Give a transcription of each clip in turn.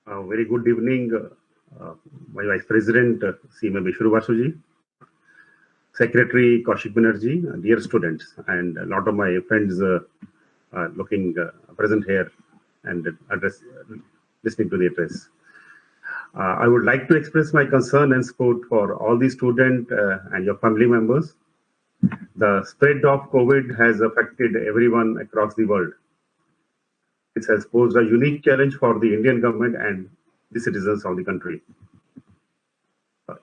Very good evening, my Vice President, CMA Vishnu Vasuji, Secretary Kaushik Banerjee, dear students, and a lot of my friends looking present here and listening to the address. I would like to express my concern and support for all the students and your family members. The spread of COVID has affected everyone across the world. This has posed a unique challenge for the Indian government and the citizens of the country.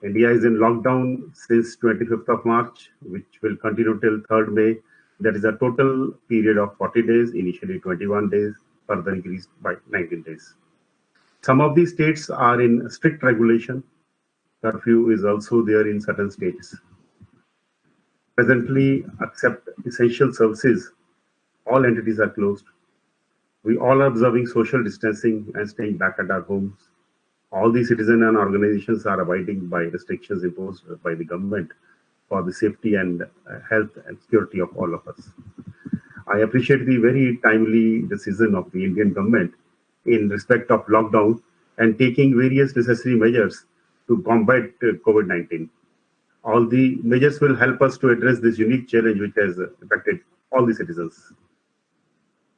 India is in lockdown since 25th of March, which will continue till 3rd May. That is a total period of 40 days, initially 21 days, further increased by 19 days. Some of these states are in strict regulation. Curfew is also there in certain states. Presently, except essential services, all entities are closed. We all are observing social distancing and staying back at our homes. All the citizens and organizations are abiding by restrictions imposed by the government for the safety and health and security of all of us. I appreciate the very timely decision of the Indian government in respect of lockdown and taking various necessary measures to combat COVID-19. All the measures will help us to address this unique challenge which has affected all the citizens.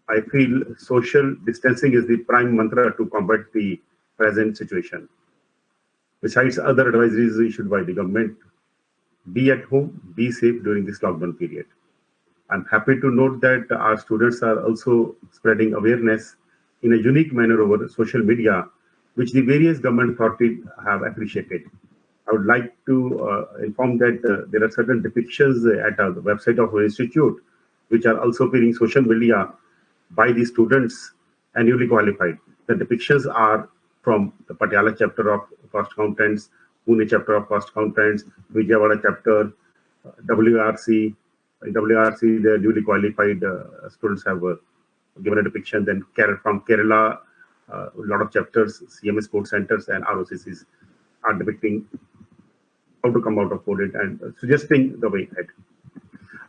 I feel social distancing is the prime mantra to combat the present situation. Besides other advisories issued by the government, be at home, be safe during this lockdown period. I'm happy to note that our students are also spreading awareness in a unique manner over social media, which the various government authorities have appreciated. I would like to inform that there are certain depictions at the website of our institute, which are also appearing social media by the students and newly qualified. The depictions are from the Patiala chapter of Cost Accountants, Pune chapter of Cost Accountants, Vijayawada chapter, WRC. In WRC, the newly qualified students have given a depiction. Then from Kerala, a lot of chapters, CMS Sports Centers and ROCCs are depicting how to come out of COVID and suggesting the way ahead.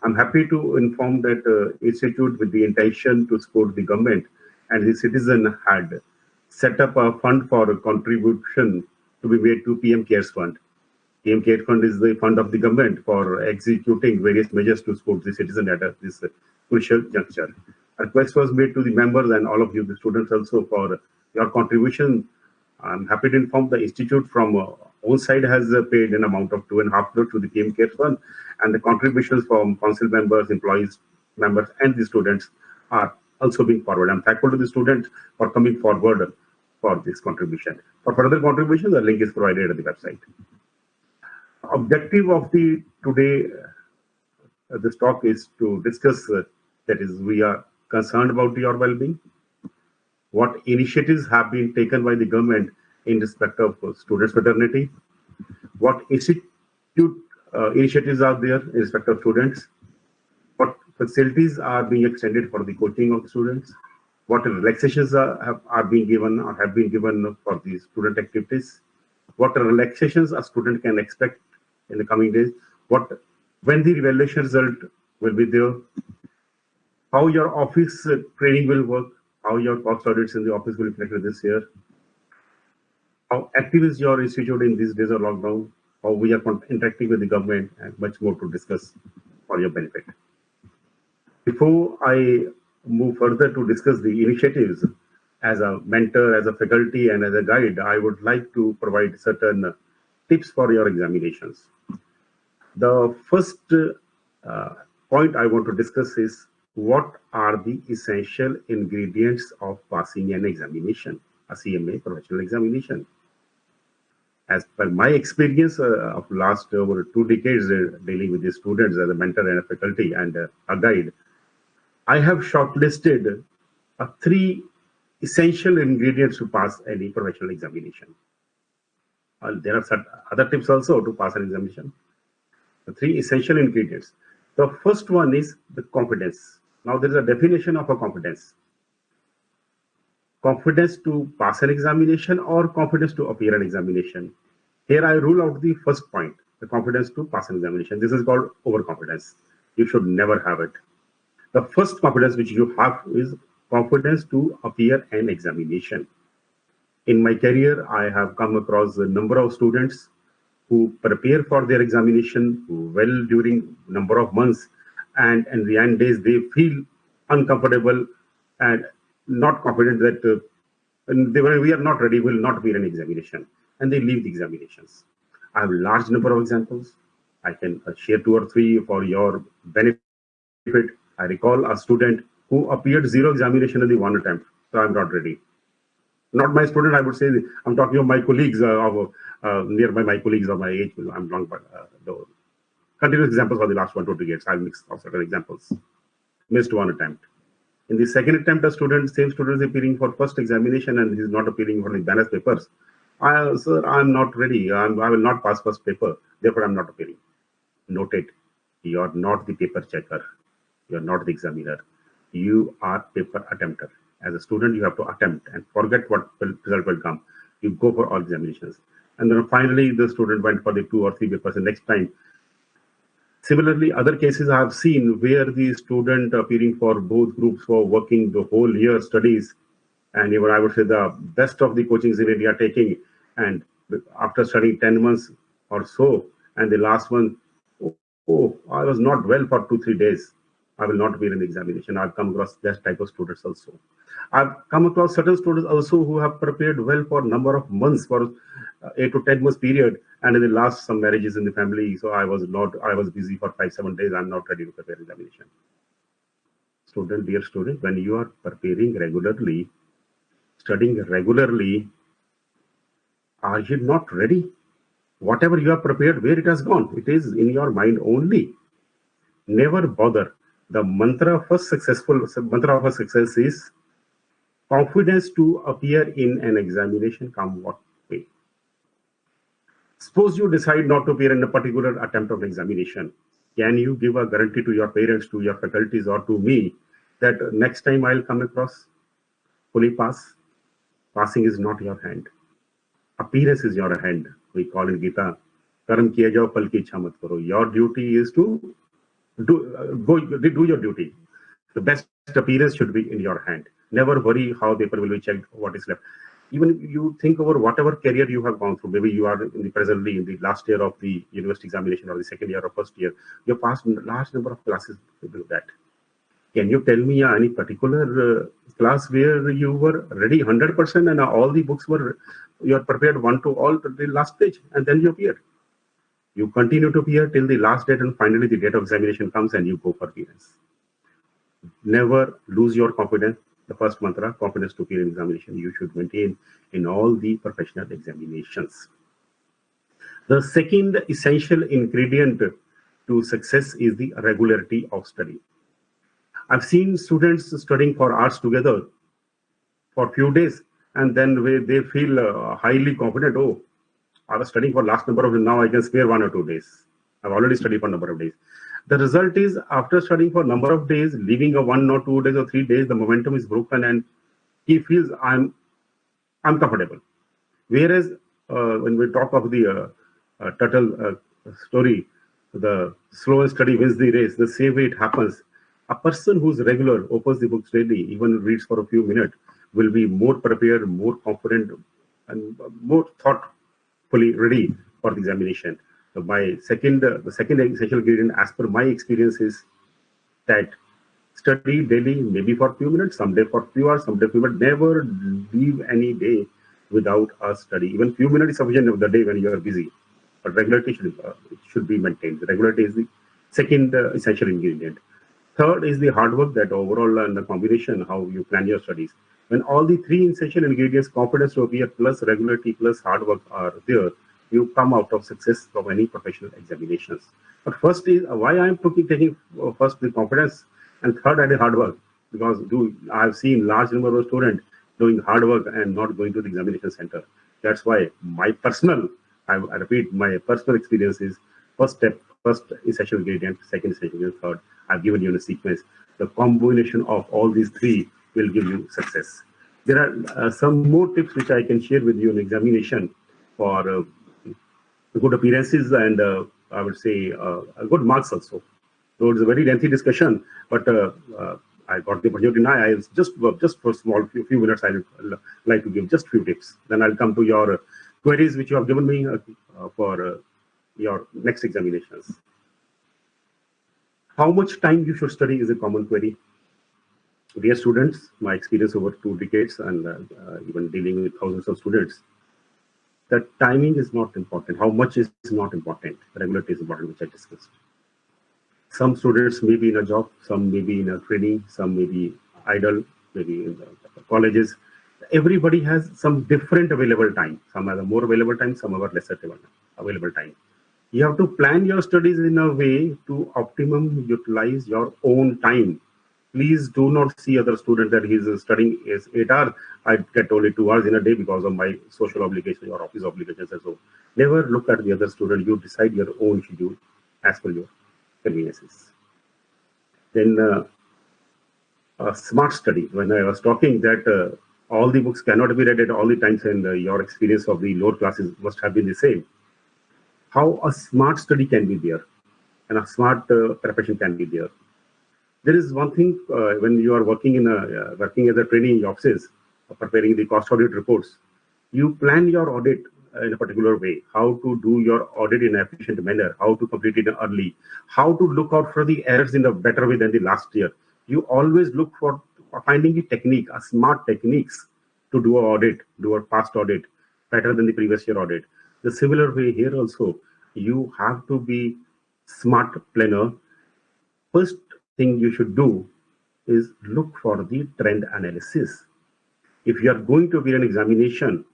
I'm happy to inform that Institute, with the intention to support the government and the citizen, had set up a fund for a contribution to be made to PM CARES Fund. PM CARES Fund is the fund of the government for executing various measures to support the citizen at this crucial juncture. A request was made to the members and all of you, the students, also for your contribution. I'm happy to inform the institute from own side has paid an amount of 2.5 crore to the PM CARES Fund, and the contributions from council members, employees, members, and the students are also being forwarded. I'm thankful to the students for coming forward for this contribution. For further contributions, the link is provided at the website. Objective of the today this talk is to discuss that is, we are concerned about your well-being. What initiatives have been taken by the government in respect of students' fraternity? What institute initiatives are there in respect of students? What facilities are being extended for the coaching of the students? What relaxations are being given or have been given for the student activities? What relaxations a student can expect in the coming days? When the evaluation result will be there? How your office training will work? How your cost audits in the office will be reflected this year? How active is your institute in these days of lockdown? How we are interacting with the government, and much more to discuss for your benefit. Before I move further to discuss the initiatives, as a mentor, as a faculty, and as a guide, I would like to provide certain tips for your examinations. The first point I want to discuss is what are the essential ingredients of passing an examination, a CMA professional examination. As per my experience of last over 2 decades dealing with the students as a mentor and a faculty and a guide, I have shortlisted 3 essential ingredients to pass any professional examination. There are some other tips also to pass an examination. The 3 essential ingredients. The first one is the confidence. Now there is a definition of a confidence. Confidence to pass an examination or confidence to appear an examination. Here I rule out the first point, the confidence to pass an examination. This is called overconfidence. You should never have it. The first confidence which you have is confidence to appear an examination. In my career, I have come across a number of students who prepare for their examination well during number of months, and in the end days they feel uncomfortable and not confident that we are not ready, will not appear an examination, and they leave the examinations. I have a large number of examples. I can share two or three for your benefit. I recall a student who appeared zero examination in the one attempt, so I'm not ready. Not my student, I would say. I'm talking of my colleagues, nearby my colleagues of my age. I'm wrong, but the continuous examples for the last 1 to 2 years. I'll mix of certain examples. Missed one attempt. In the second attempt, same student is appearing for first examination and he's not appearing for the balance papers. Sir, I'm not ready. I will not pass first paper. Therefore, I'm not appearing. Noted. You are not the paper checker. You are not the examiner. You are paper attempter. As a student, you have to attempt and forget what result will come. You go for all examinations. And then finally, the student went for the 2 or 3 papers the next time. Similarly, other cases I have seen where the student appearing for both groups were working the whole year studies, and even I would say the best of the coachings that we are taking, and after studying 10 months or so, and the last one, oh, I was not well for 2-3 days. I will not be in the examination. I've come across that type of students also. I've come across certain students also who have prepared well for a number of months, for 8 to 10 months period, and in the last some marriages in the family. So I was busy for 5-7 days. I'm not ready to prepare examination. Dear student, when you are preparing regularly, studying regularly, are you not ready? Whatever you have prepared, where it has gone, it is in your mind only. Never bother. The mantra of a success is confidence to appear in an examination come what may. Suppose you decide not to appear in a particular attempt of examination. Can you give a guarantee to your parents, to your faculties, or to me that next time I'll come across fully pass? Passing is not your hand. Appearance is your hand. We call in Gita, Karam kiya jao, pal ki ichha mat karo. Your duty is to do your duty. The best appearance should be in your hand. Never worry how the paper will be checked, what is left. Even you think over whatever career you have gone through, maybe you are presently in the last year of the university examination or the second year or first year, you have passed a large number of classes with that. Can you tell me any particular class where you were ready 100% and all the books were, you are prepared one to all to the last page and then you appear? You continue to appear till the last date and finally the date of examination comes and you go for appearance. Never lose your confidence. The first mantra, confidence to appear in examination, you should maintain in all the professional examinations. The second essential ingredient to success is the regularity of study. I've seen students studying for hours together for a few days, and then they feel highly confident. Oh, I was studying for last number of days, now I can spare 1 or 2 days. I've already studied for a number of days. The result is, after studying for a number of days, leaving a 1 or 2 days or 3 days, the momentum is broken and he feels I'm comfortable. Whereas when we talk of the turtle story, the slow and steady wins the race, the same way it happens. A person who's regular, opens the books daily, even reads for a few minutes, will be more prepared, more confident, and more thoughtfully ready for the examination. So the second essential ingredient, as per my experience, is that study daily, maybe for a few minutes, someday for a few hours, someday few minutes. Never leave any day without a study. Even few minutes is sufficient of the day when you are busy. But regularity should be maintained. Regularity is the second essential ingredient. Third is the hard work, that overall and the combination, how you plan your studies. When all the three essential ingredients, confidence to appear plus regularity plus hard work, are there, you come out of success from any professional examinations. But first is why I'm taking first the confidence, and third are the hard work, because I've seen large number of students doing hard work and not going to the examination center. That's why I repeat, my personal experience is first step, first essential ingredient, second essential ingredient, third. I've given you in a sequence. The combination of all these three will give you success. There are some more tips which I can share with you in examination for good appearances and I would say good marks also. So it's a very lengthy discussion, but I got the opportunity now. I just for small few minutes, I would like to give just few tips. Then I'll come to your queries which you have given me for your next examinations. How much time you should study is a common query. Dear students, my experience over 2 decades and even dealing with thousands of students, the timing is not important. How much is not important. Regularity is important, which I discussed. Some students may be in a job, some may be in a training, some may be idle, maybe in the colleges. Everybody has some different available time. Some have more available time, some have lesser available time. You have to plan your studies in a way to optimum utilize your own time. Please do not see other student that he's studying is 8 hours. I get only 2 hours in a day because of my social obligations or office obligations and so. Never look at the other student. You decide your own schedule as per your conveniences. Then a smart study. When I was talking that all the books cannot be read at all the times, and your experience of the lower classes must have been the same. How a smart study can be there, and a smart preparation can be there. There is one thing when you are working in working as a trainee in offices, preparing the cost audit reports. You plan your audit in a particular way, how to do your audit in an efficient manner, how to complete it early, how to look out for the errors in a better way than the last year. You always look for finding a technique, a smart techniques to do an audit, do a past audit better than the previous year audit. The similar way here also, you have to be smart planner. First thing you should do is look for the trend analysis. If you are going to be an examination,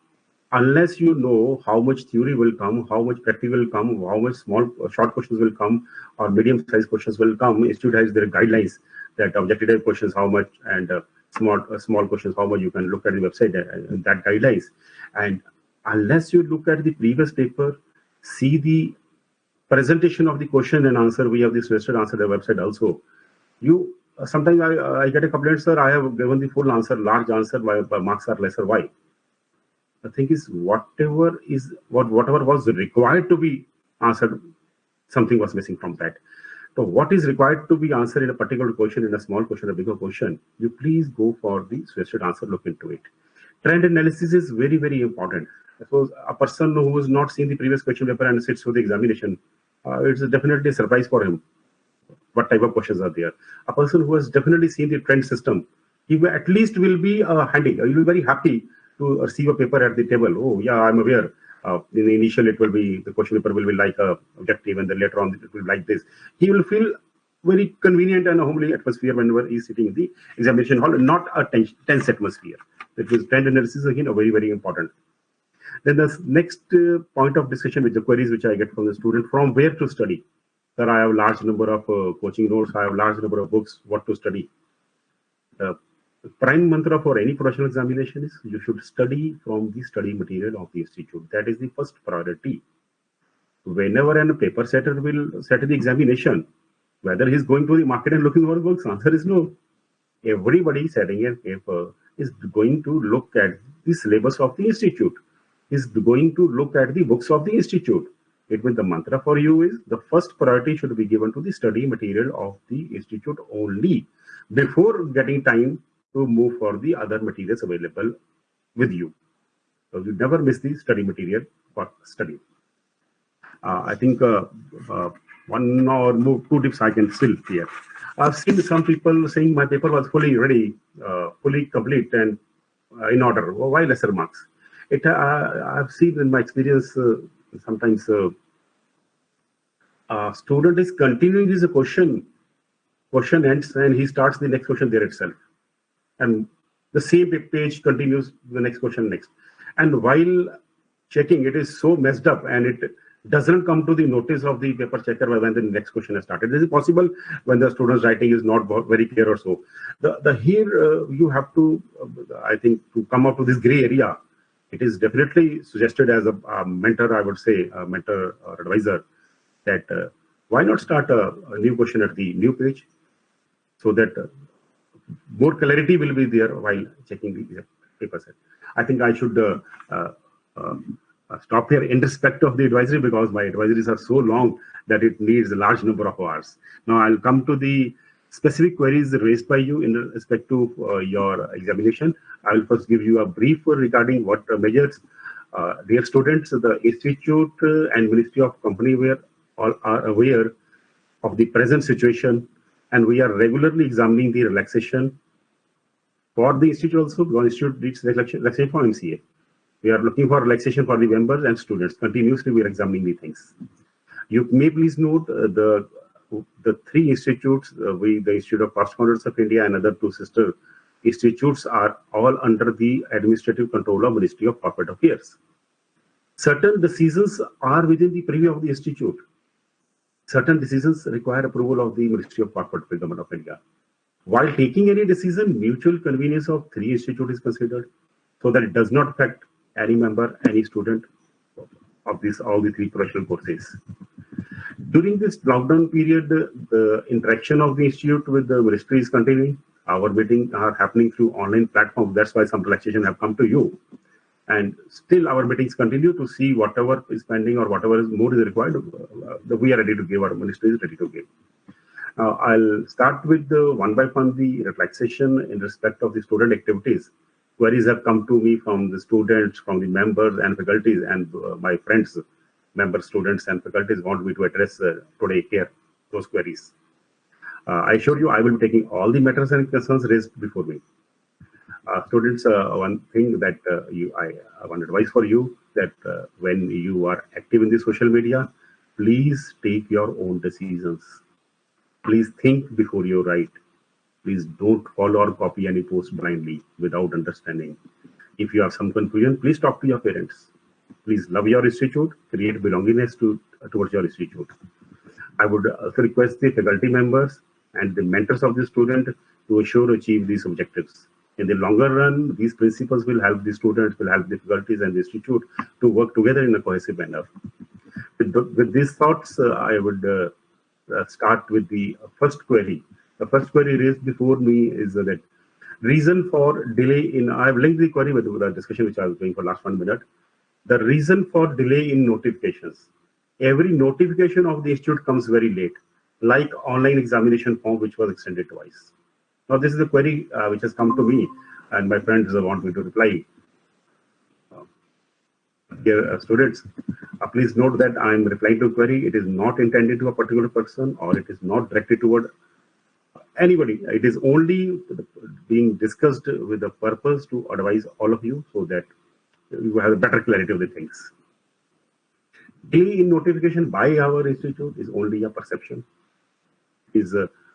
unless you know how much theory will come, how much practical will come, how much small short questions will come, or medium-sized questions will come, institute has their guidelines that objective questions how much and small questions how much you can look at the website and that guidelines. And unless you look at the previous paper, see the presentation of the question and answer. We have this suggested answer the website also. You sometimes I get a complaint, sir, I have given the full answer, large answer, my marks are lesser. Why? The thing is, whatever was required to be answered, something was missing from that. So what is required to be answered in a particular question, in a small question, a bigger question, you please go for the suggested answer, look into it. Trend analysis is very, very important. Suppose a person who has not seen the previous question paper and sits for the examination, it's definitely a surprise for him. What type of questions are there? A person who has definitely seen the trend system, he will at least will be handy. He will be very happy to receive a paper at the table. Oh yeah, I'm aware. In the initial, it will be the question paper will be like a objective, and then later on it will be like this. He will feel very convenient and a homely atmosphere whenever he's sitting in the examination hall, not a tense atmosphere. That is trend analysis again, very, very important. Then the next point of discussion with the queries which I get from the student, from where to study. Sir, I have large number of coaching notes, I have large number of books, what to study. The prime mantra for any professional examination is you should study from the study material of the institute. That is the first priority. Whenever a paper setter will set the examination, whether he's going to the market and looking for books, answer is no. Everybody setting a paper is going to look at the syllabus of the institute, is going to look at the books of the institute. It means the mantra for you is the first priority should be given to the study material of the institute only before getting time to move for the other materials available with you. So you never miss the study material for study. I think one or more, 2 tips I can still clear. I've seen some people saying my paper was fully ready, fully complete and in order. Why lesser marks? I've seen in my experience sometimes student is continuing his question ends and he starts the next question there itself. And the same page continues the next question next. And while checking, it is so messed up and it doesn't come to the notice of the paper checker when the next question has started. This is possible when the student's writing is not very clear or so. Here you have to, I think, to come out to this gray area. It is definitely suggested as a mentor, I would say, a mentor or advisor, that why not start a new question at the new page so that more clarity will be there while checking the paper set. I think I should stop here in respect of the advisory because my advisories are so long that it needs a large number of hours. Now I'll come to the specific queries raised by you in respect to your examination. I will first give you a brief regarding what measures. Dear students, the Institute and Ministry of Company all are aware of the present situation, and we are regularly examining the relaxation for the institute also. The institute needs relaxation for MCA. We are looking for relaxation for the members and students. Continuously, we are examining the things. You may please note the three institutes, the Institute of Cost Accountants of India and other two sister institutes are all under the administrative control of Ministry of Corporate Affairs. Certain decisions are within the purview of the institute. Certain decisions require approval of the Ministry of Corporate Affairs, Government of India. While taking any decision, mutual convenience of three institutes is considered, so that it does not affect any member, any student of all the three professional courses. During this lockdown period, the interaction of the institute with the ministry is continuing. Our meetings are happening through online platforms. That's why some relaxation have come to you. And still our meetings continue to see whatever is pending or whatever is more is required. We are ready to give, our ministry is ready to give. I'll start with the one by one the relaxation in respect of the student activities. Queries have come to me from the students, from the members and faculties, and my friends, members, students and faculties want me to address today here those queries. I assure you I will be taking all the matters and concerns raised before me. Students, one thing that one advice for you, that when you are active in the social media, please take your own decisions. Please think before you write. Please don't follow or copy any post blindly without understanding. If you have some confusion, please talk to your parents. Please love your institute, create belongingness towards your institute. I would also request the faculty members and the mentors of the student to achieve these objectives. In the longer run, these principles will help the students, will help the faculties and the institute to work together in a cohesive manner. With these thoughts, I would start with the first query. The first query raised before me is that reason for delay in, I've linked the query with the discussion which I was doing for last 1 minute. The reason for delay in notifications. Every notification of the institute comes very late, like online examination form which was extended twice. Now this is the query which has come to me, and my friends want me to reply. Dear students, please note that I am replying to a query. It is not intended to a particular person, or it is not directed toward anybody. It is only being discussed with the purpose to advise all of you so that you have a better clarity of the things. Delay in notification by our institute is only a perception.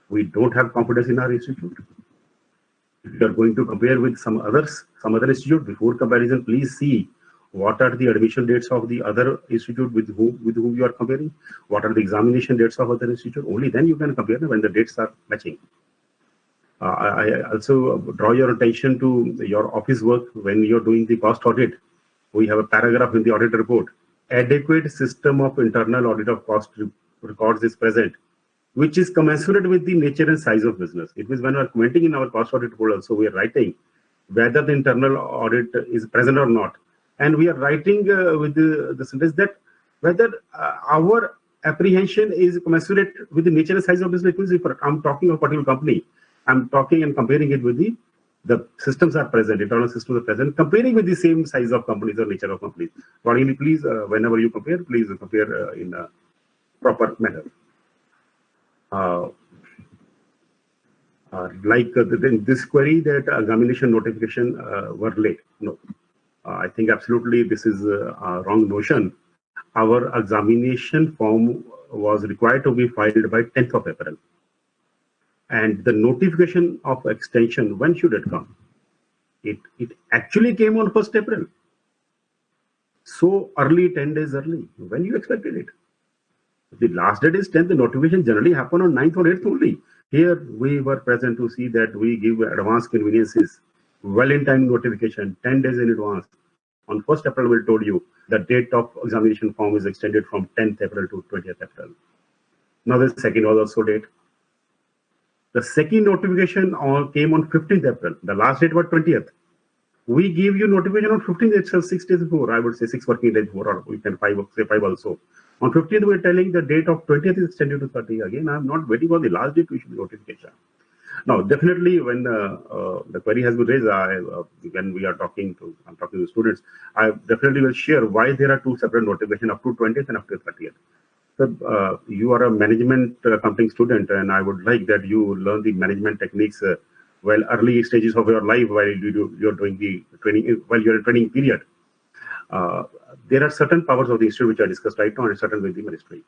We don't have confidence in our institute. If you are going to compare with some other institute, before comparison, please see what are the admission dates of the other institute with whom you are comparing. What are the examination dates of other institute? Only then you can compare them when the dates are matching. I also draw your attention to your office work when you're doing the cost audit. We have a paragraph in the audit report. Adequate system of internal audit of cost records is present, which is commensurate with the nature and size of business. It means when we are commenting in our cost audit report also, we are writing whether the internal audit is present or not. And we are writing with the sentence that whether our apprehension is commensurate with the nature and size of business. It means if I'm talking of a particular company, I'm talking and comparing it with the systems are present, internal systems are present, comparing with the same size of companies or nature of companies. Accordingly, please, whenever you compare, please compare in a proper manner. Like this query that examination notification were late. No, I think absolutely this is a wrong notion. Our examination form was required to be filed by 10th of April. And the notification of extension, when should it come? It actually came on 1st April. So early, 10 days early. When you expected it? The last date is 10th. The notification generally happen on 9th or 8th only. Here we were present to see that we give advance conveniences, well in time notification, 10 days in advance. On 1st April, we told you the date of examination form is extended from 10th April to 20th April. Now the second was also date. The second notification came on 15th April. The last date was 20th. We give you notification on 15th itself, 6 days before. I would say 6 working days before, or we can say 5 also. On 15th, we're telling the date of 20th is extended to 30. Again, I'm not waiting for the last day to issue the notification. Now, definitely, when the query has been raised, when I'm talking to students, I definitely will share why there are two separate notifications up to 20th and up to 30th. So, you are a management accounting student, and I would like that you learn the management techniques while early stages of your life, while you're doing the training, while you're in training period. Uh, there are certain powers of the institute which I discussed right now, and certain with the ministry.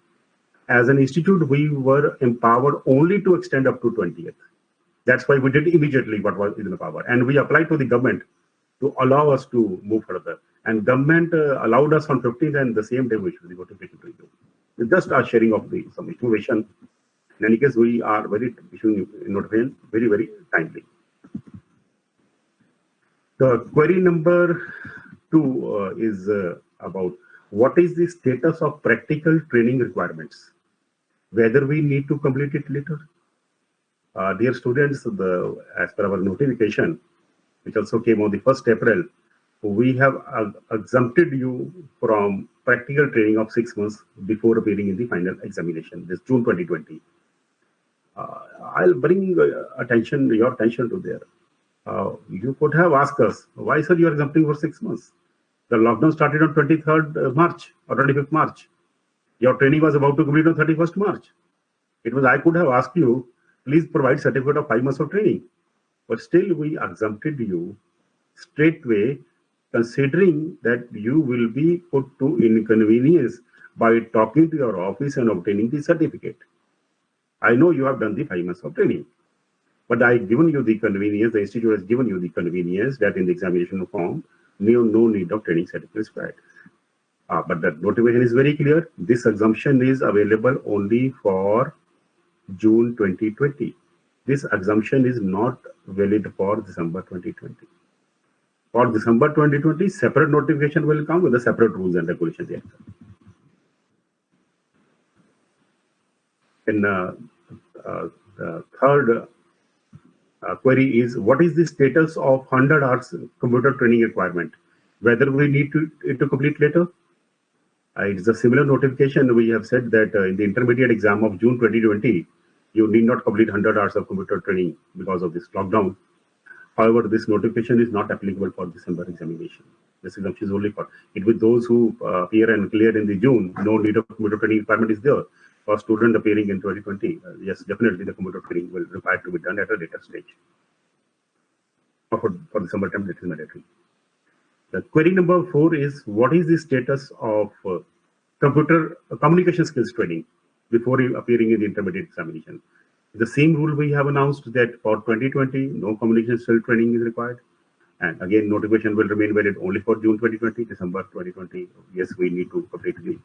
As an institute, we were empowered only to extend up to 20th. That's why we did immediately what was in the power, and we applied to the government to allow us to move further. And government allowed us on 15th, and the same day we issued the notification to you. It's just a sharing of some information. In any case, we are issuing notification very timely. The query number 2 is about what is the status of practical training requirements, whether we need to complete it later. Dear students, as per our notification, which also came on the 1st April, we have exempted you from practical training of 6 months before appearing in the final examination, this June 2020. I'll bring your attention to there. You could have asked us, why, sir, you are exempting for 6 months? The lockdown started on 23rd March or 25th March. Your training was about to complete on 31st March. I could have asked you, please provide certificate of 5 months of training. But still, we exempted you straightway, considering that you will be put to inconvenience by talking to your office and obtaining the certificate. I know you have done the 5 months of training, but I've given you the convenience, the institute has given you the convenience that in the examination form, no need of training certificate is required. But the notification is very clear. This exemption is available only for June 2020. This exemption is not valid for December 2020. For December 2020, separate notification will come with the separate rules and regulations. And the third query is, what is the status of 100 hours computer training requirement? Whether we need to complete later? It's a similar notification. We have said that in the intermediate exam of June 2020, you need not complete 100 hours of computer training because of this lockdown. However, this notification is not applicable for December examination. This exemption is only for it with those who appear and clear in the June. No need of computer training requirement is there. For student appearing in 2020, yes, definitely the computer training will require to be done at a later stage. For December term, it is mandatory. The query number 4 is, what is the status of computer communication skills training before appearing in the intermediate examination? The same rule we have announced that for 2020, no communication skill training is required. And again, notification will remain valid only for June 2020, December 2020. Yes, we need to complete the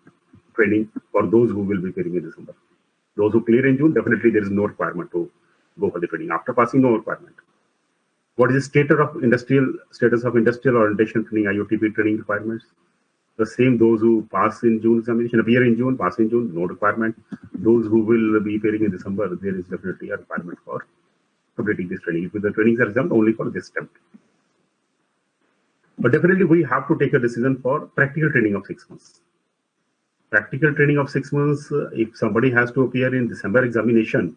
training for those who will be appearing in December. Those who clear in June, definitely there is no requirement to go for the training. After passing, no requirement. What is the status of industrial orientation training, IOTP training requirements? The same, those who pass in June examination, appear in June, pass in June, no requirement. Those who will be appearing in December, there is definitely a requirement for completing this training. If the trainings are exempt only for this attempt. But definitely we have to take a decision for practical training of 6 months. Practical training of 6 months, if somebody has to appear in December examination,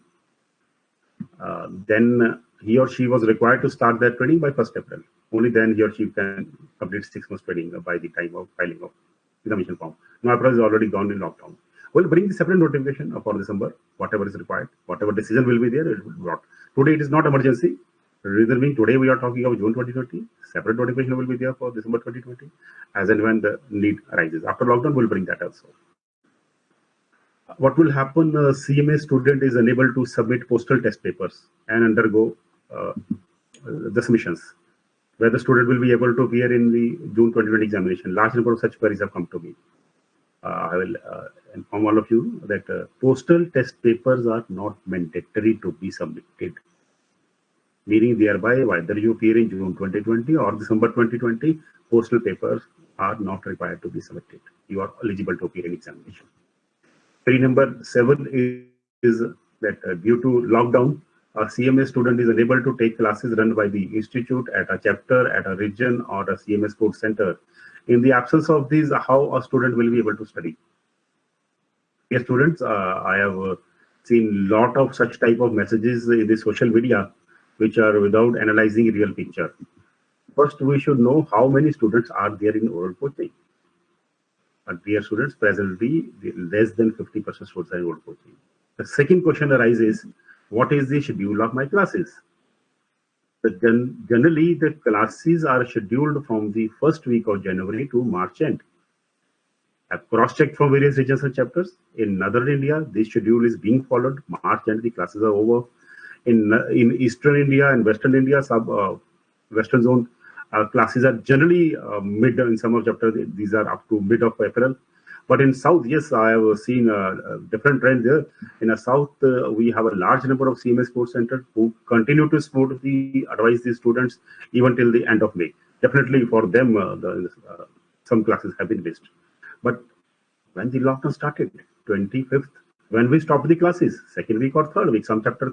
then he or she was required to start that training by 1st April. Only then he or she can complete 6 months training by the time of filing of examination form. Now, April is already gone in lockdown. We'll bring the separate notification for December, whatever is required, whatever decision will be there, it will be brought. Today it is not emergency. Reason being, today we are talking about June 2020. Separate notification will be there for December 2020, as and when the need arises. After lockdown, we'll bring that also. What will happen? CMA student is unable to submit postal test papers and undergo the submissions, where the student will be able to appear in the June 2020 examination. Large number of such queries have come to me. I will inform all of you that postal test papers are not mandatory to be submitted. Meaning thereby, whether you appear in June 2020 or December 2020, postal papers are not required to be submitted. You are eligible to appear in examination. Query number 7 is that due to lockdown, a CMS student is unable to take classes run by the institute at a chapter, at a region, or a CMS course center. In the absence of these, how a student will be able to study? Yes, students, I have seen lot of such type of messages in the social media, which are without analyzing real picture. First, we should know how many students are there in oral coaching. Dear students, presently less than 50% students are in oral coaching. The second question arises, what is the schedule of my classes? Generally, the classes are scheduled from the first week of January to March end. I've cross-checked from various regions and chapters. In Northern India, this schedule is being followed. March end, the classes are over. In Eastern India and Western India, Western zone, classes are generally mid in some of chapters. These are up to mid of April. But in South, yes, I have seen a different trend there. In the South, we have a large number of CMS course centers who continue to support advise the students even till the end of May. Definitely for them, some classes have been missed. But when the lockdown started, 25th, when we stopped the classes, second week or third week, some chapter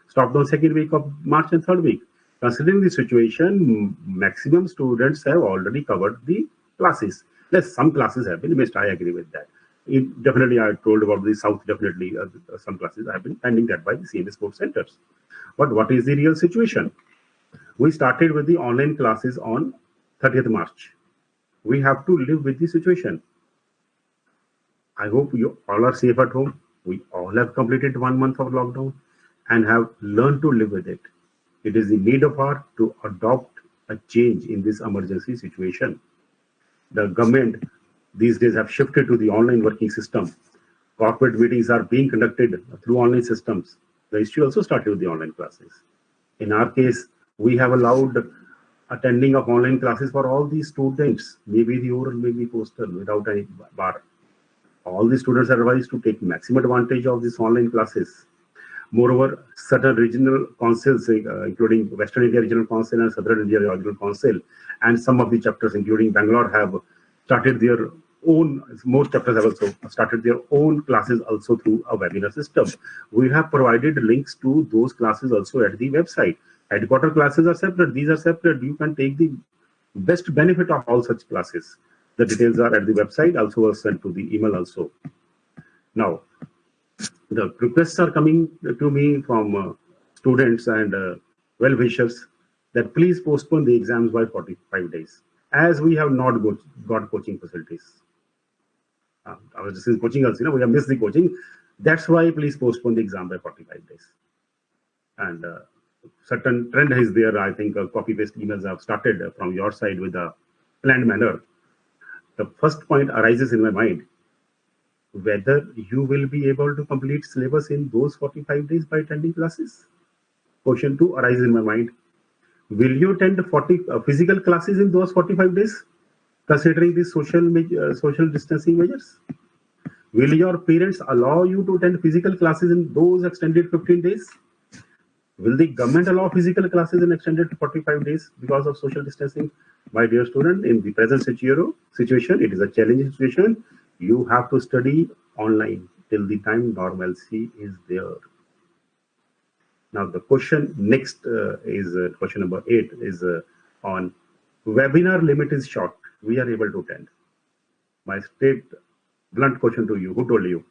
stopped on second week of March and third week. Considering the situation, maximum students have already covered the classes. Yes, some classes have been missed. I agree with that. Definitely, I told about the South. Definitely, some classes have been pending that by the CMS course centers. But what is the real situation? We started with the online classes on 30th March. We have to live with the situation. I hope you all are safe at home. We all have completed 1 month of lockdown and have learned to live with it. It is the need of our to adopt a change in this emergency situation. The government these days have shifted to the online working system. Corporate meetings are being conducted through online systems. The institute also started with the online classes. In our case, we have allowed attending of online classes for all the students, maybe the oral, maybe postal, without any bar. All the students are advised to take maximum advantage of these online classes. Moreover, certain regional councils, including Western India Regional Council and Southern India Regional Council, and some of the chapters, including Bangalore, have started their own, most chapters have also started their own classes also through a webinar system. We have provided links to those classes also at the website. Headquarter classes are separate. These are separate. You can take the best benefit of all such classes. The details are at the website, also was sent to the email also. Now, the requests are coming to me from students and well-wishers that please postpone the exams by 45 days, as we have not got coaching facilities. I was just in coaching also, we have missed the coaching. That's why please postpone the exam by 45 days. And certain trend is there. I think copy-paste emails have started from your side with a planned manner. The first point arises in my mind, whether you will be able to complete syllabus in those 45 days by attending classes. Question 2 arises in my mind, will you attend 40 physical classes in those 45 days, considering the social distancing measures? Will your parents allow you to attend physical classes in those extended 15 days? Will the government allow physical classes in extended 45 days because of social distancing? My dear student, in the present situation, it is a challenging situation. You have to study online till the time normalcy is there. Now, the question next is question number 8 is on webinar limit is short. We are able to attend. My straight blunt question to you, who told you?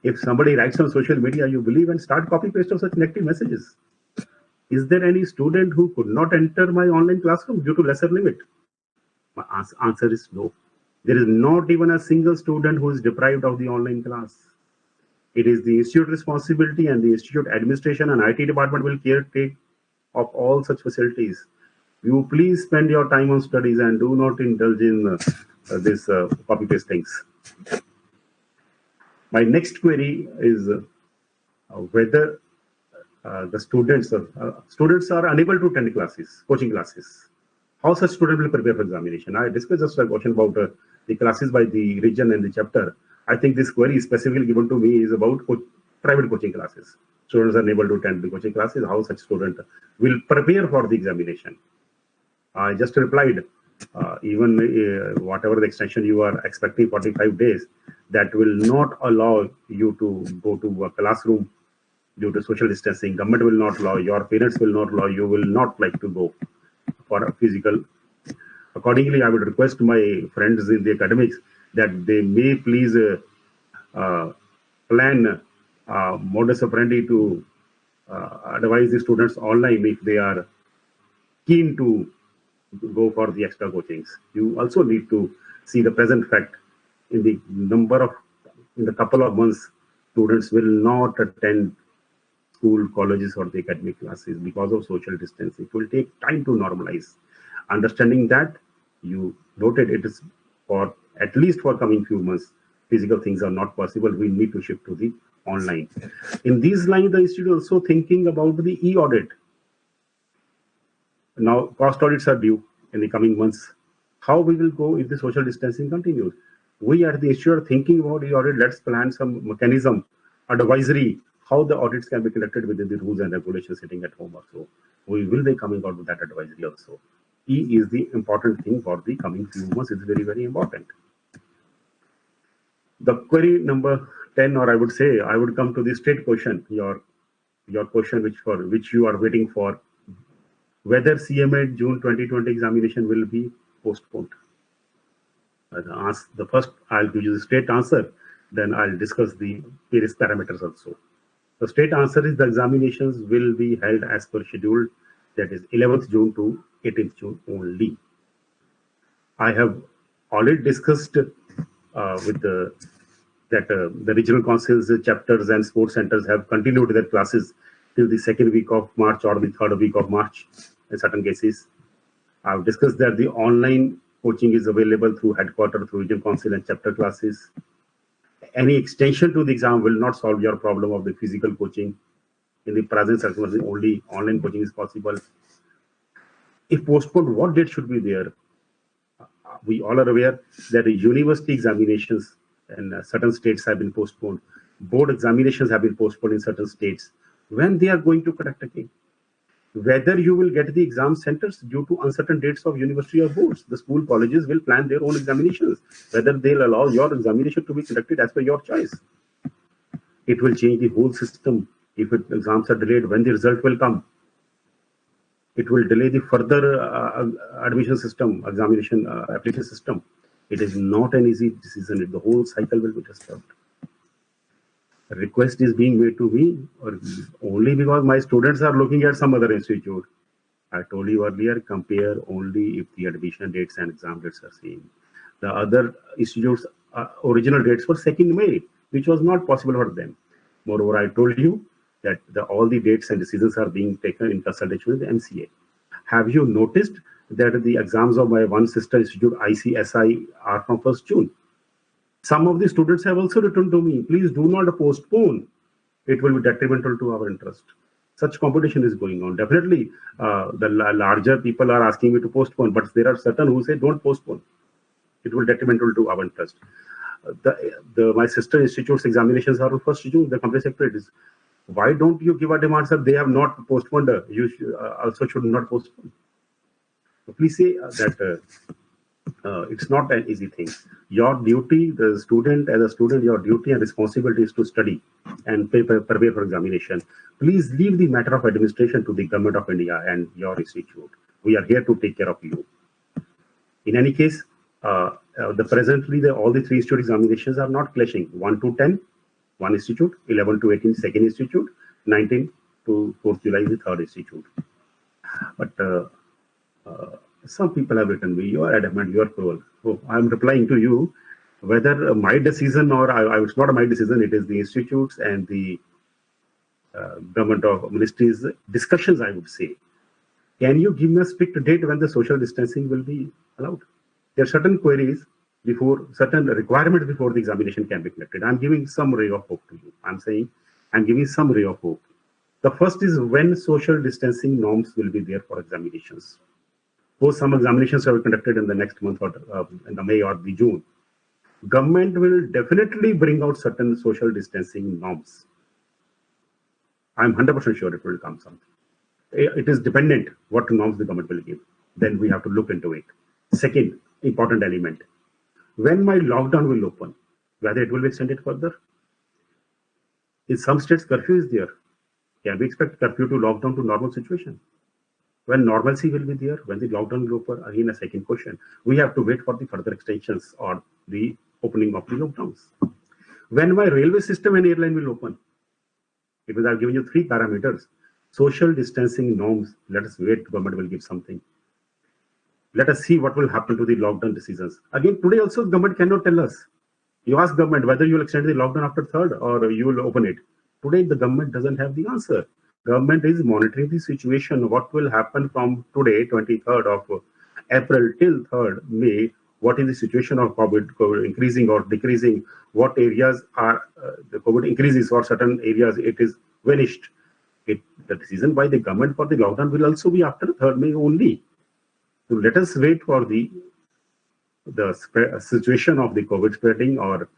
If somebody writes on social media, you believe and start copy paste of such negative messages. Is there any student who could not enter my online classroom due to lesser limit? My answer is no. There is not even a single student who is deprived of the online class. It is the institute responsibility, and the institute administration and IT department will take of all such facilities. You please spend your time on studies and do not indulge in this copy paste things. My next query is whether the students are unable to attend classes, coaching classes. How such student will prepare for examination? I discussed just a question about the classes by the region and the chapter. I think this query specifically given to me is about private coaching classes. Students are unable to attend the coaching classes. How such student will prepare for the examination? I just replied, even whatever the extension you are expecting 45 days, that will not allow you to go to a classroom due to social distancing. Government will not allow, your parents will not allow, you will not like to go for a physical. Accordingly, I would request my friends in the academics that they may please plan modus operandi to advise the students online if they are keen to go for the extra coachings. You also need to see the present fact in the in the couple of months, students will not attend school, colleges, or the academic classes because of social distancing. It will take time to normalize. Understanding that, you noted it is for at least for coming few months, physical things are not possible. We need to shift to the online. In these lines, the institute also thinking about the e-audit. Now, cost audits are due in the coming months. How we will go if the social distancing continues? We at the institute are thinking about e-audit. Let's plan some mechanism, advisory, how the audits can be conducted within the rules and regulations sitting at home also. We will be coming out with that advisory also. E is the important thing for the coming few months. It's very, very important. The query number 10, or I would say, I would come to the straight question, your question which you are waiting for, whether CMA June 2020 examination will be postponed. The first, I'll give you the straight answer, then I'll discuss the various parameters also. The straight answer is the examinations will be held as per schedule, that is 11th June to 18th June only. I have already discussed with the regional councils, chapters, and sports centers have continued their classes till the second week of March or the third week of March in certain cases. I've discussed that the online coaching is available through headquarters, through regional council and chapter classes. Any extension to the exam will not solve your problem of the physical coaching. In the present circumstances, only online coaching is possible. If postponed, what date should be there? We all are aware that the university examinations in certain states have been postponed. Board examinations have been postponed in certain states. When they are going to conduct again? Whether you will get the exam centers due to uncertain dates of university or boards, the school colleges will plan their own examinations. Whether they'll allow your examination to be conducted as per your choice. It will change the whole system. If exams are delayed, when the result will come, it will delay the further admission system, examination application system. It is not an easy decision. The whole cycle will be disturbed. A request is being made to me or only because my students are looking at some other institute. I told you earlier, compare only if the admission dates and exam dates are same. The other institutes' original dates were 2nd May, which was not possible for them. Moreover, I told you that all the dates and decisions are being taken in consultation with the MCA. Have you noticed that the exams of my one sister institute, ICSI, are from 1st June? Some of the students have also written to me, please do not postpone. It will be detrimental to our interest. Such competition is going on. Definitely, the larger people are asking me to postpone, but there are certain who say don't postpone. It will be detrimental to our interest. My sister institute's examinations are on 1st June. The company secretary is, why don't you give a demand, sir? They have not postponed. You also should not postpone. So please say that it's not an easy thing. Your duty, the student, as a student, your duty and responsibility is to study and prepare for examination. Please leave the matter of administration to the Government of India and your institute. We are here to take care of you. In any case, presently all the 3 institute examinations are not clashing. 1 to 10, one institute; 11 to 18, second institute; 19 to 4th July, the third institute. But some people have written me, you are adamant, you are cruel. So I'm replying to you, whether my decision or it's not my decision, it is the institutes and the government of ministries discussions, I would say. Can you give me a strict date when the social distancing will be allowed? There are certain queries before, certain requirements before the examination can be conducted. I'm giving some ray of hope to you. I'm giving some ray of hope. The first is when social distancing norms will be there for examinations. Suppose some examinations are conducted in the next month or in the May or the June. Government will definitely bring out certain social distancing norms. I'm 100% sure it will come something. It is dependent what norms the government will give. Then we have to look into it. Second important element, when my lockdown will open, whether it will be extended further. In some states, curfew is there. Can we expect curfew to lockdown to normal situation? When normalcy will be there, when the lockdown will open, again a second question. We have to wait for the further extensions or the opening of the lockdowns. When my railway system and airline will open? Because I've given you 3 parameters. Social distancing norms, let us wait, government will give something. Let us see what will happen to the lockdown decisions. Again, today also government cannot tell us. You ask government whether you will extend the lockdown after 3rd or you will open it. Today, the government doesn't have the answer. Government is monitoring the situation. What will happen from today, 23rd of April till 3rd May? What is the situation of COVID increasing or decreasing? What areas are the COVID increases or certain areas it is vanished? The decision by the government for the lockdown will also be after 3rd May only. So let us wait for the situation of the COVID spreading or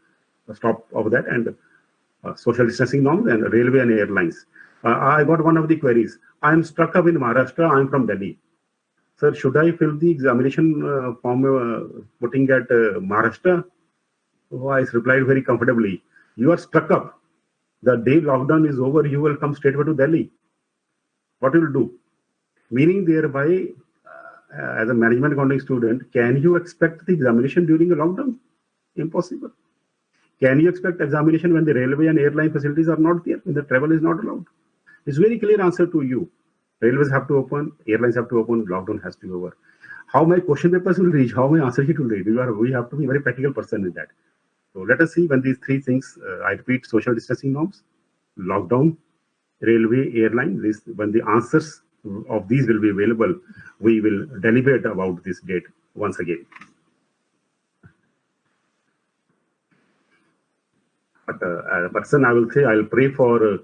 stop of that and social distancing norms and railway and airlines. I got one of the queries. I am stuck up in Maharashtra. I am from Delhi. Sir, should I fill the examination form putting at Maharashtra? Oh, I replied very comfortably. You are stuck up. The day lockdown is over, you will come straight away to Delhi. What will you do? Meaning thereby, as a management accounting student, can you expect the examination during a lockdown? Impossible. Can you expect examination when the railway and airline facilities are not there, when the travel is not allowed? It's very clear answer to you. Railways have to open, airlines have to open, lockdown has to be over. How my question papers will reach, how my answer sheet will read, we have to be a very practical person in that. So let us see when these 3 things, I repeat, social distancing norms, lockdown, railway, airline, when the answers of these will be available, we will deliberate about this date once again. But as a person, I will say I will pray for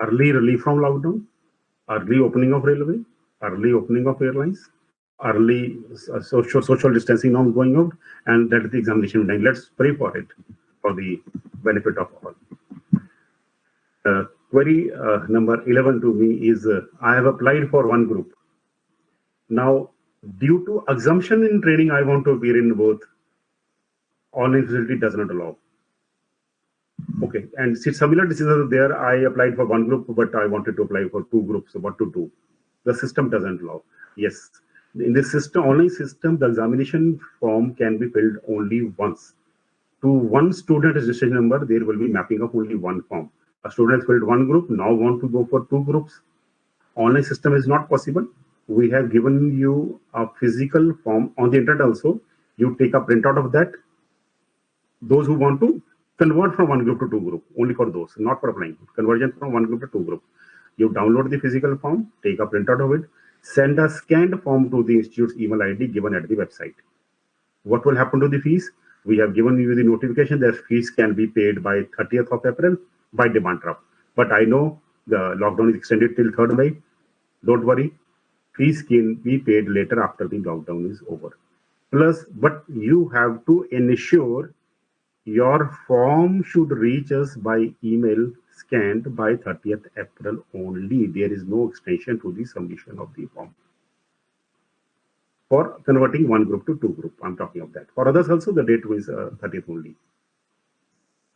early relief from lockdown, early opening of railway, early opening of airlines, early social distancing norms going out, and that the examination time. Let's pray for it for the benefit of all. Query number 11 to me is, I have applied for one group. Now, due to assumption in training, I want to appear in both. Online facility does not allow. Okay, and similar decisions there. I applied for one group, but I wanted to apply for 2 groups. So what to do? The system doesn't allow. Yes, in this system, online system, the examination form can be filled only once. To one student registration number, there will be mapping of only one form. A student has filled one group, now want to go for 2 groups. Online system is not possible. We have given you a physical form on the internet also. You take a printout of that. Those who want to convert from one group to 2 group, only for those, not for applying. Conversion from one group to 2 group. You download the physical form, take a printout of it, send a scanned form to the institute's email ID given at the website. What will happen to the fees? We have given you the notification that fees can be paid by 30th of April by demand draft. But I know the lockdown is extended till 3rd May. Don't worry, fees can be paid later after the lockdown is over. Plus, but you have to ensure your form should reach us by email scanned by 30th April only. There is no extension to the submission of the form. For converting one group to 2 group, I'm talking of that. For others also, the date is 30th only.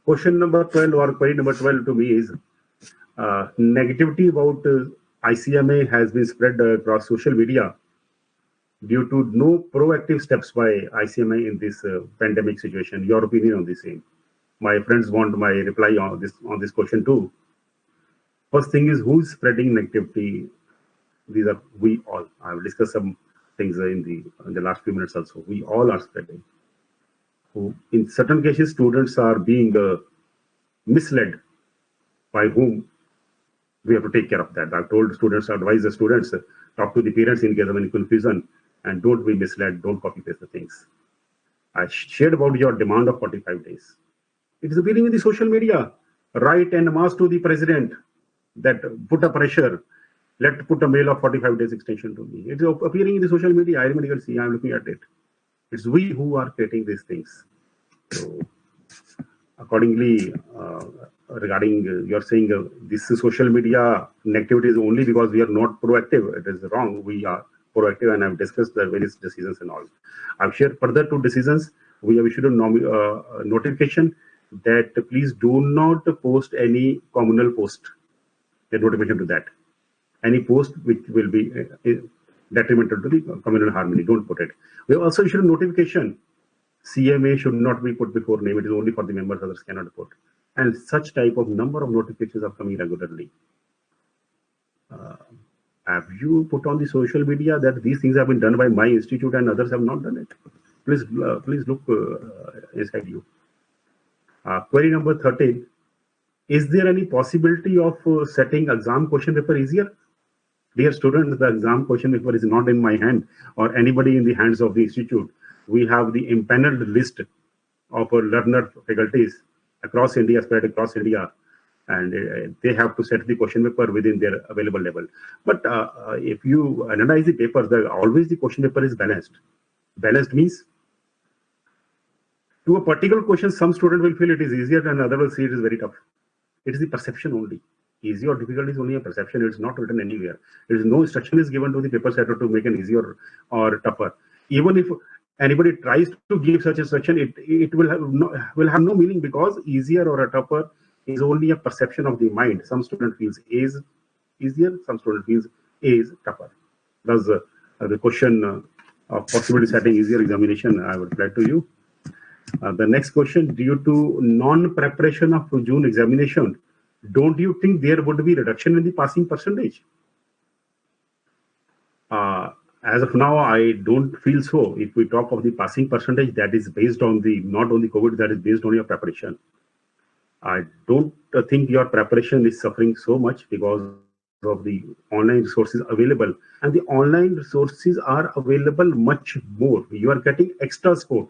Question number 12 or query number 12 to me is, negativity about ICMA has been spread across social media due to no proactive steps by ICMA in this pandemic situation. Your opinion on the same? My friends want my reply on this question too. First thing is, who's spreading negativity? These are we all. I will discuss some things in the last few minutes also. We all are spreading. In certain cases, students are being misled, by whom we have to take care of that. I've told students, advise the students, talk to the parents in case of any confusion, and don't be misled, don't copy paste the things. I shared about your demand of 45 days. It is appearing in the social media. Write en masse to the president that put a pressure. Let's put a mail of 45 days extension to me. It is appearing in the social media. I remember see, I'm looking at it. It's we who are creating these things. So accordingly, regarding you're saying this social media negativity is only because we are not proactive. It is wrong. We are proactive, and I've discussed the various decisions and all. I've shared further 2 decisions. We have issued a notification that please do not post any communal post a notification to that. Any post which will be detrimental to the communal harmony, don't put it. We have also issued a notification. CMA should not be put before name. It is only for the members, others cannot put. And such type of number of notifications are coming regularly. Have you put on the social media that these things have been done by my institute and others have not done it? Please look inside you. Query number 13. Is there any possibility of setting exam question paper easier? Dear students, the exam question paper is not in my hand or anybody in the hands of the institute. We have the impaneled list of learner faculties across India, spread across India, and they have to set the question paper within their available level. But if you analyze the papers, always the question paper is balanced. Balanced means to a particular question, some student will feel it is easier and other will see it is very tough. It is the perception only. Easy or difficult is only a perception. It is not written anywhere. There is no instruction is given to the paper setter to make it easier or tougher. Even if anybody tries to give such instruction, it will have no meaning, because easier or a tougher is only a perception of the mind. Some student feels A is easier, some student feels A is tougher. Thus, the question of possibility setting easier examination, I would reply to you. The next question, due to non-preparation of June examination, don't you think there would be reduction in the passing percentage? As of now, I don't feel so. If we talk of the passing percentage, that is based on the, not on the COVID, that is based on your preparation. I don't think your preparation is suffering so much because of the online resources available. And the online resources are available much more. You are getting extra support.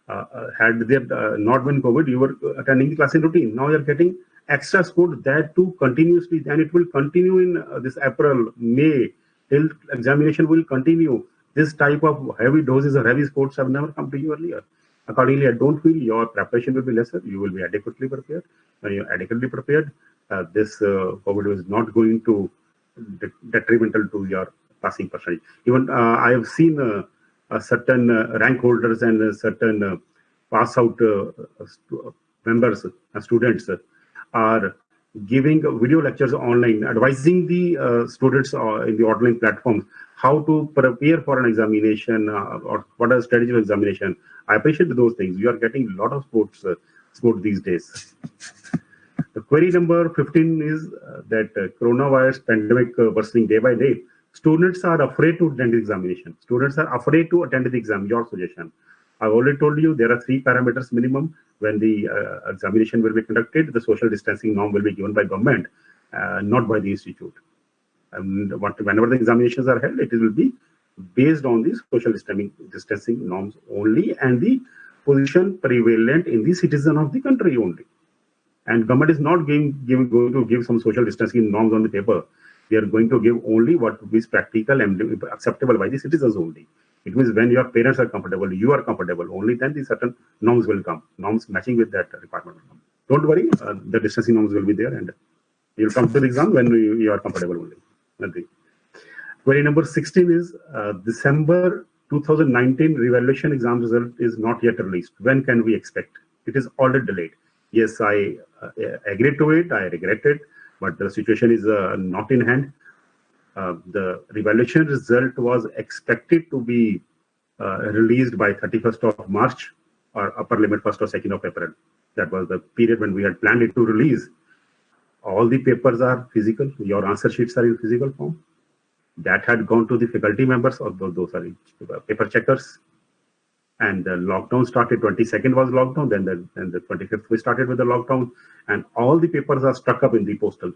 Had there not been COVID, you were attending the class in routine. Now you are getting extra support, that too continuously, and it will continue in this April, May, till examination will continue. This type of heavy doses or heavy sports have never come to you earlier. Accordingly, I don't feel your preparation will be lesser. You will be adequately prepared. When you're adequately prepared, this COVID is not going to detrimental to your passing percentage. Even I have seen certain rank holders and certain pass out members, students are giving video lectures online, advising the students in the online platforms how to prepare for an examination or what are the strategy of examination. I appreciate those things. You are getting a lot of support these days. The query number 15 is that coronavirus pandemic worsening day by day. Students are afraid to attend the examination. Students are afraid to attend the exam. Your suggestion. I've already told you there are 3 parameters minimum when the examination will be conducted. The social distancing norm will be given by government, not by the institute. And whenever the examinations are held, it will be based on the social distancing norms only and the position prevalent in the citizen of the country only. And government is not going to give some social distancing norms on the paper. They are going to give only what is practical and acceptable by the citizens only. It means when your parents are comfortable, you are comfortable, only then the certain norms will come. Norms matching with that requirement will come. Don't worry, the distancing norms will be there and you'll come to the exam when you are comfortable only. Nothing. Query number 16 is December 2019 revaluation exam result is not yet released. When can we expect? It is already delayed. Yes, I agreed to it. I regret it, but the situation is not in hand. The revaluation result was expected to be released by 31st of March or upper limit 1st or 2nd of April. That was the period when we had planned it to release. All the papers are physical. Your answer sheets are in physical form. That had gone to the faculty members, or those are paper checkers. And the lockdown started. 22nd was lockdown. Then the 25th we started with the lockdown, and all the papers are stuck up in the postal.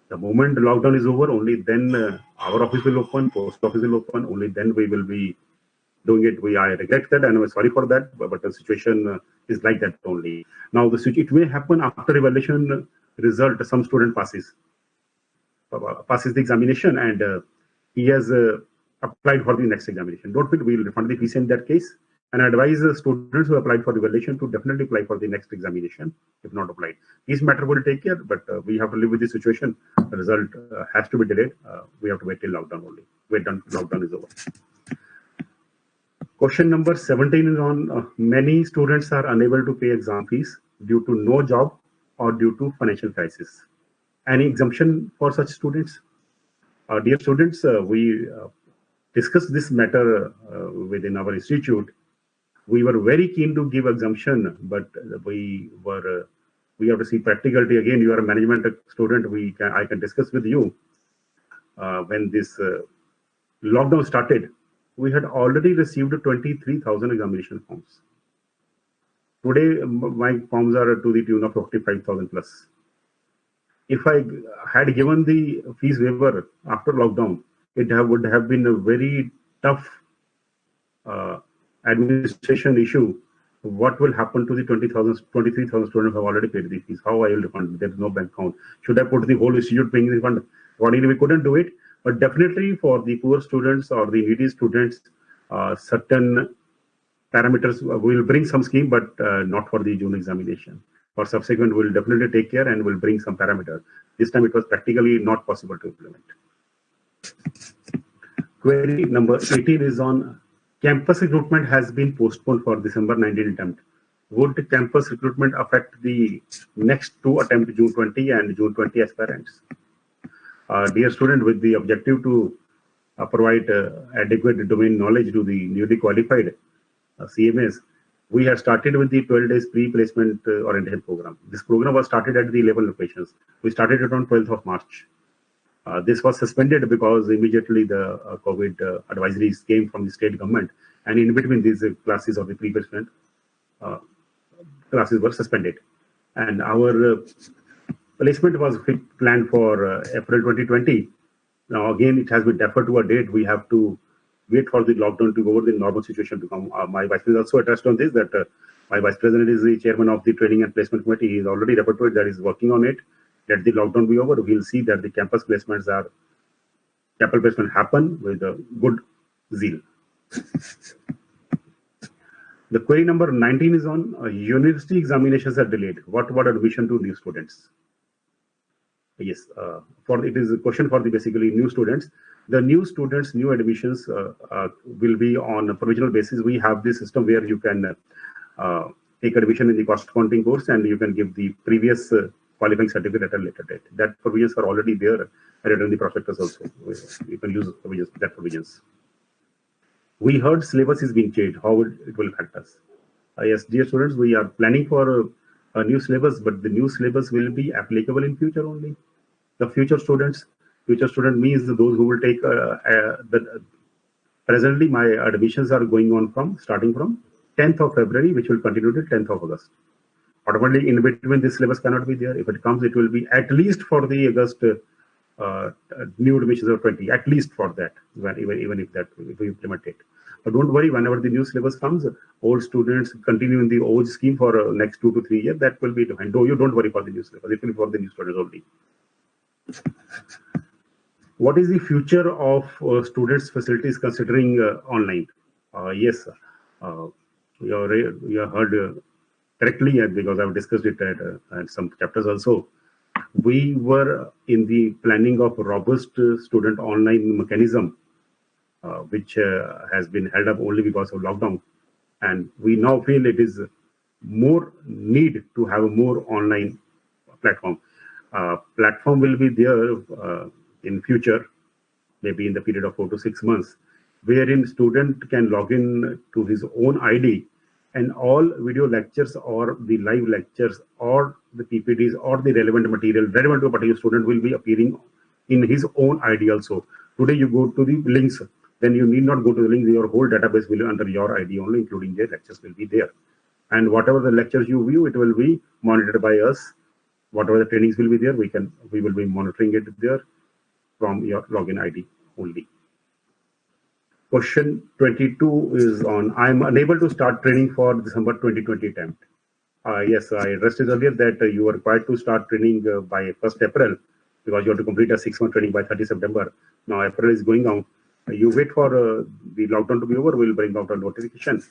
The moment the lockdown is over, only then our office will open, post office will open. Only then we will be doing it. I regret that and I'm sorry for that, but the situation is like that only. Now, it may happen after evaluation result. Some student passes the examination and he has applied for the next examination. Don't feel we will refund the fees in that case. And I advise students who applied for the evaluation to definitely apply for the next examination, if not applied. This matter will take care, but we have to live with the situation. The result has to be delayed. We have to wait till lockdown only. Wait until lockdown is over. Question number 17 is on many students are unable to pay exam fees due to no job or due to financial crisis. Any exemption for such students? Dear students, we discussed this matter within our institute. We were very keen to give exemption, but we have to see practicality. Again, you are a management student. I can discuss with you. When this lockdown started, we had already received 23,000 examination forms. Today, my forms are to the tune of 45,000 plus. If I had given the fees waiver after lockdown, would have been a very tough administration issue. What will happen to the 23,000 students who have already paid the fees? How I will refund? There is no bank account. Should I put the whole institute paying the fund? Accordingly, we couldn't do it. But definitely for the poor students or the needy students, certain parameters, we will bring some scheme, but not for the June examination. For subsequent, we'll definitely take care and we'll bring some parameter. This time it was practically not possible to implement. Query number 18 is on campus recruitment has been postponed for December 19 attempt. Would campus recruitment affect the next two attempts, June 20 and June 20 aspirants? Dear student, with the objective to provide adequate domain knowledge to the newly qualified CMAs, we have started with the 12 days pre-placement orientation program. This program was started at the 11 locations. We started it on 12th of March. This was suspended because immediately the COVID advisories came from the state government, and in between these classes of the pre-placement classes were suspended. And our placement was planned for April 2020. Now again, it has been deferred to a date. We have to wait for the lockdown to go over the normal situation to come. My vice president also attached on this, that my vice president is the chairman of the training and placement committee. He is already referred to it, that is working on it. Let the lockdown be over. We'll see that the campus placements happen with a good zeal. The query number 19 is on university examinations are delayed. What about admission to new students? Yes, it is a question for the basically new students. The new students, new admissions will be on a provisional basis. We have this system where you can take admission in the corresponding course and you can give the previous qualifying certificate at a later date. That provisions are already there in the prospectus also. You can use that provisions. We heard syllabus is being changed. How it will affect us? Yes, dear students, we are planning for a new syllabus, but the new syllabus will be applicable in future only. The future student means those who will take presently my admissions are going on starting from 10th of February, which will continue till 10th of August. Automatically, in between, this syllabus cannot be there. If it comes, it will be at least for the August new admissions of 20, at least for that, even if we implement it. But don't worry, whenever the new syllabus comes, old students continue in the old scheme for next 2 to 3 years. That will be defined. You don't worry for the new syllabus. It will be for the new students only. What is the future of students' facilities considering online? Yes, you have heard correctly, because I've discussed it at some chapters also. We were in the planning of robust student online mechanism, which has been held up only because of lockdown. And we now feel it is more need to have a more online platform. Platform will be there in future, maybe in the period of 4 to 6 months, wherein student can log in to his own ID, and all video lectures or the live lectures or the PPTs or the relevant material relevant to a particular student will be appearing in his own ID also. Today you go to the links, then you need not go to the links. Your whole database will be under your ID only, including the lectures will be there. And whatever the lectures you view, it will be monitored by us. Whatever the trainings will be there, we will be monitoring it there from your login ID only. Question 22 is on, I am unable to start training for December 2020 attempt. Yes, I addressed it earlier that you are required to start training by 1st April, because you have to complete a 6-month training by 30 September. Now April is going on. You wait for the lockdown to be over, we'll bring out a notification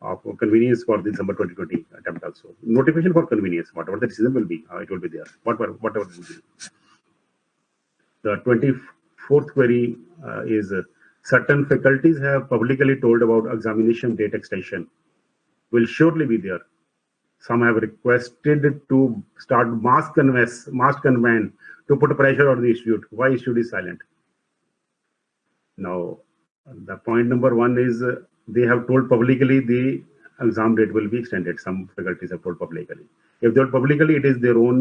of convenience for the December 2020 attempt also. Notification for convenience, whatever the decision will be, it will be there, whatever it will be. The 24th query is, certain faculties have publicly told about examination date extension. Will surely be there. Some have requested to start mass conveyance to put pressure on the institute. Why institute is silent? Now, the point number one is they have told publicly the exam date will be extended. Some faculties have told publicly. If they told publicly, it is their own.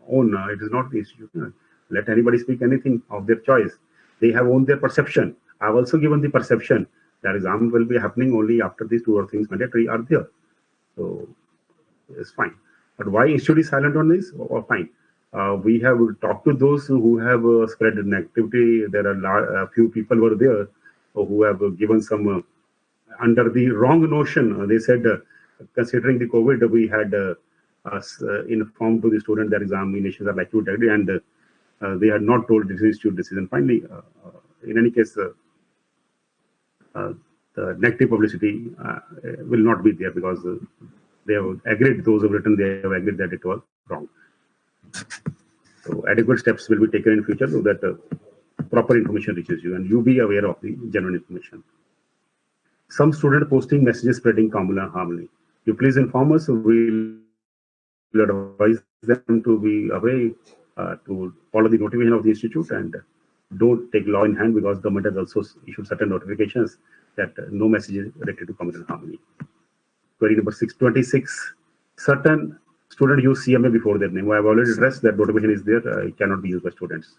It is not the institute. Let anybody speak anything of their choice. They have owned their perception. I have also given the perception that exam will be happening only after these two or things mandatory are there. So it's fine. But why institute is silent on this? Or fine. We have talked to those who have spread negativity. There are a few people were there who have given some under the wrong notion. They said, considering the COVID, we had informed to the student that examinations are likely to take, and they had not told this institute decision. Finally, in any case, the negative publicity will not be there because they have agreed, those who have written, they have agreed that it was wrong. So adequate steps will be taken in future so that proper information reaches you and you be aware of the genuine information. Some student posting messages spreading communal harmony. You please inform us. We will advise them to be away to follow the notification of the institute and don't take law in hand because government has also issued certain notifications that no messages related to communal harmony. Query number 626. Certain student use CMA before their name. I have already addressed that notification is there. It cannot be used by students.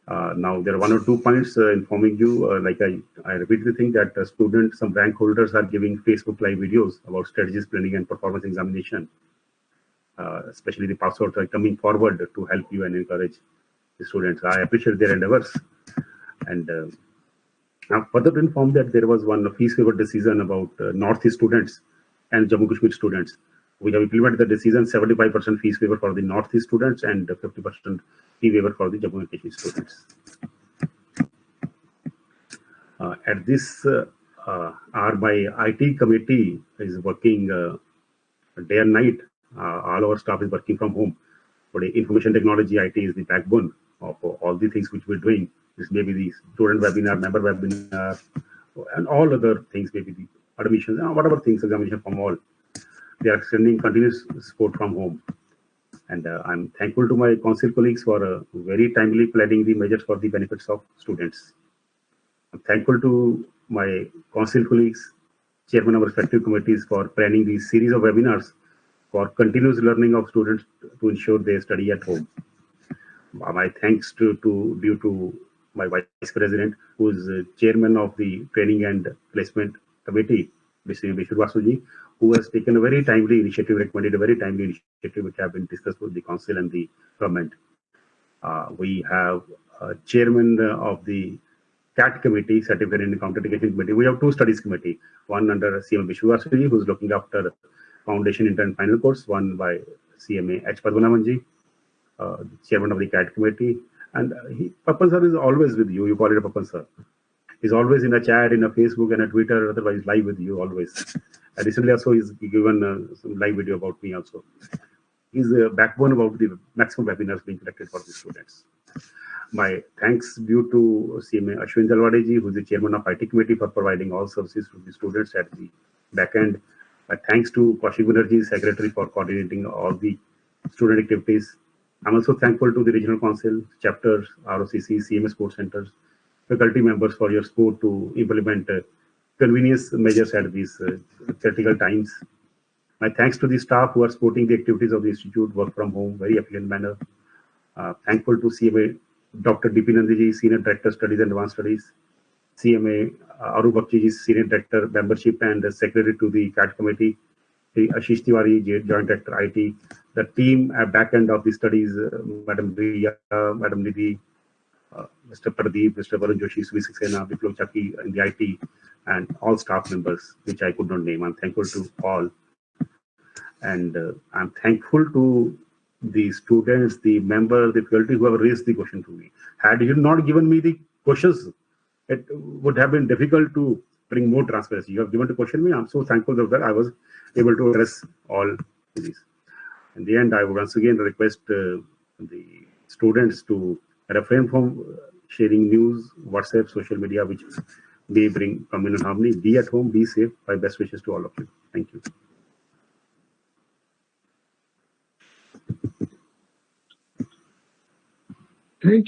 Now there are one or two points informing you. Like I repeat the thing that students, some rank holders are giving Facebook live videos about strategies, planning, and performance examination. Especially the passwords are coming forward to help you and encourage the students. I appreciate their endeavors. And now further to inform that there was one fees waiver decision about Northeast students and Jammu Kashmir students. We have implemented the decision 75% fees waiver for the Northeast students and 50% fee waiver for the Jammu and Kashmir students. At this hour, my IT committee is working day and night. All our staff is working from home. But information technology, IT is the backbone of all the things which we're doing. This may be the student webinar, member webinar, and all other things, maybe the admissions, whatever things, examination from all. They are extending continuous support from home. And I'm thankful to my council colleagues for very timely planning the measures for the benefits of students. I'm thankful to my council colleagues, chairman of respective committees for planning these series of webinars for continuous learning of students to ensure they study at home. My thanks due to my vice president, who is chairman of the training and placement committee, Mr. Vishnu Vasuji, who has taken a very timely initiative, recommended a very timely initiative which have been discussed with the council and the government. We have chairman of the CAT committee, Certificate and Counter Education Committee. We have two studies committee, one under CMA Vishnu Vasuji, who is looking after Foundation Intern Final Course, one by CMA H. Padmanabanji, chairman of the CAT committee. And Papan sir is always with you. You call it a Papan sir. He's always in a chat, in a Facebook and a Twitter, otherwise live with you always. Recently also he's given some live video about me also. He's the backbone about the maximum webinars being collected for the students. My thanks due to CMA Ashwin Jalwadeji, who is the chairman of IT committee, for providing all services to the students at the back end. My thanks to Kaushik Banerjee, secretary, for coordinating all the student activities. I'm also thankful to the regional council, chapters, ROCC, CMA sports centers, faculty members for your support to implement convenience measures at these critical times. My thanks to the staff who are supporting the activities of the institute, work from home, very efficient manner. Thankful to CMA Dr. D.P. Nandiji, Senior Director, Studies and Advanced Studies, CMA Aru Bakchi, Senior Director, Membership and Secretary to the CAT Committee, Ashish Tiwari, Joint Director, IT, the team at back end of the studies, Madam Riya, Madam Nidhi, Mr. Pradeep, Mr. Varun Joshi, Suvi Saxena, Biplov Chaki in the IT, and all staff members, which I could not name. I'm thankful to all. And I'm thankful to the students, the members, the faculty who have raised the question to me. Had you not given me the questions, it would have been difficult to bring more transparency. You have given to question me. I'm so thankful that I was able to address all these. In the end, I would once again request the students to refrain from sharing news, WhatsApp, social media, which may bring communal harmony. Be at home, be safe. My best wishes to all of you. Thank you. Thank